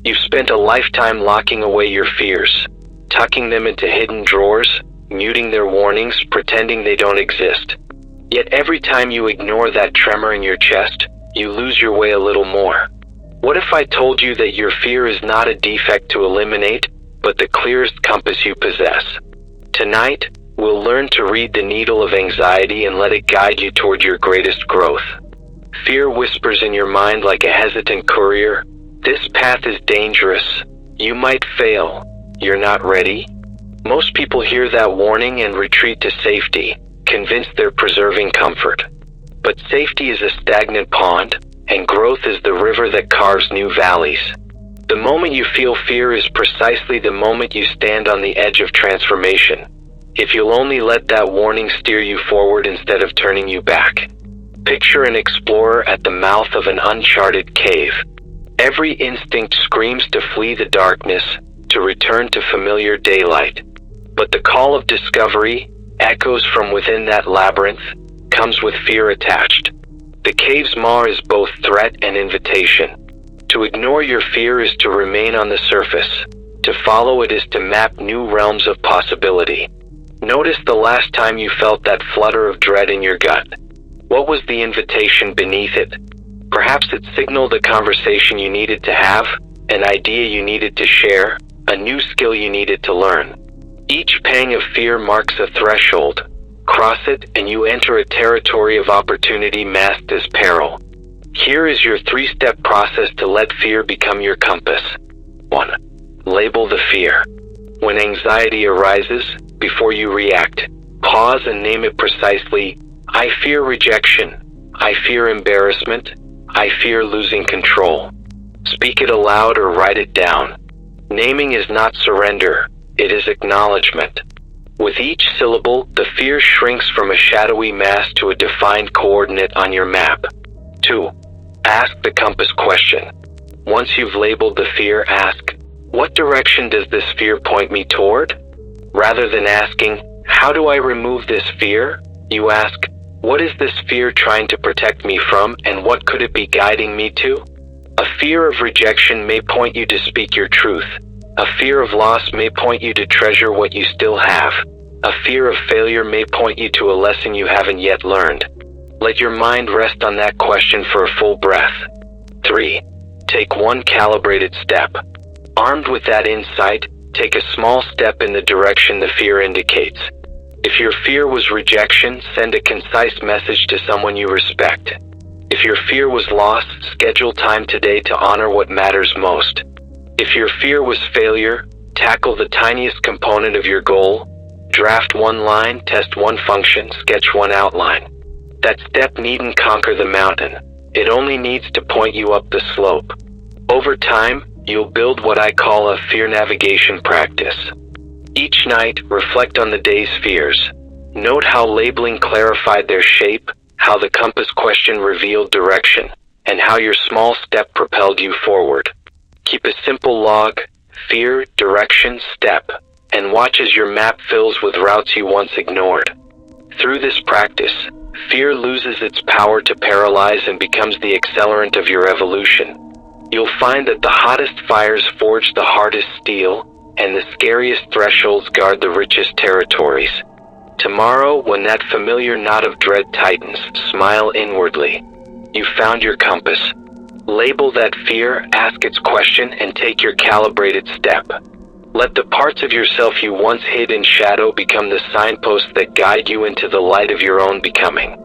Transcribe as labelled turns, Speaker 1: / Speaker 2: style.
Speaker 1: You've spent a lifetime locking away your fears, tucking them into hidden drawers, muting their warnings, pretending they don't exist. Yet every time you ignore that tremor in your chest, you lose your way a little more. What if I told you that your fear is not a defect to eliminate, but the clearest compass you possess? Tonight, we'll learn to read the needle of anxiety and let it guide you toward your greatest growth. Fear whispers in your mind like a hesitant courier, "This path is dangerous. You might fail. You're not ready." Most people hear that warning and retreat to safety, convinced they're preserving comfort. But safety is a stagnant pond, and growth is the river that carves new valleys. The moment you feel fear is precisely the moment you stand on the edge of transformation, if you'll only let that warning steer you forward instead of turning you back. Picture an explorer at the mouth of an uncharted cave. Every instinct screams to flee the darkness, to return to familiar daylight. But the call of discovery echoes from within that labyrinth, comes with fear attached. The cave's maw is both threat and invitation. To ignore your fear is to remain on the surface. To follow it is to map new realms of possibility. Notice the last time you felt that flutter of dread in your gut. What was the invitation beneath it? Perhaps it signaled a conversation you needed to have, an idea you needed to share, a new skill you needed to learn. Each pang of fear marks a threshold. Cross it and you enter a territory of opportunity masked as peril. Here is your 3-step process to let fear become your compass. 1. Label the fear. When anxiety arises, before you react, pause and name it precisely. I fear rejection. I fear embarrassment. I fear losing control. Speak it aloud or write it down. Naming is not surrender, it is acknowledgement. With each syllable, the fear shrinks from a shadowy mass to a defined coordinate on your map. 2. Ask the compass question. Once you've labeled the fear, ask, what direction does this fear point me toward? Rather than asking, how do I remove this fear? You ask, what is this fear trying to protect me from, and what could it be guiding me to? A fear of rejection may point you to speak your truth. A fear of loss may point you to treasure what you still have. A fear of failure may point you to a lesson you haven't yet learned. Let your mind rest on that question for a full breath. 3. Take one calibrated step. Armed with that insight, take a small step in the direction the fear indicates. If your fear was rejection, send a concise message to someone you respect. If your fear was loss, schedule time today to honor what matters most. If your fear was failure, tackle the tiniest component of your goal. Draft one line, test one function, sketch one outline. That step needn't conquer the mountain. It only needs to point you up the slope. Over time, you'll build what I call a fear navigation practice. Each night, reflect on the day's fears. Note how labeling clarified their shape, how the compass question revealed direction, and how your small step propelled you forward. Keep a simple log, fear, direction, step, and watch as your map fills with routes you once ignored. Through this practice, fear loses its power to paralyze and becomes the accelerant of your evolution. You'll find that the hottest fires forge the hardest steel, and the scariest thresholds guard the richest territories. Tomorrow, when that familiar knot of dread tightens, smile inwardly. You've found your compass. Label that fear, ask its question, and take your calibrated step. Let the parts of yourself you once hid in shadow become the signposts that guide you into the light of your own becoming.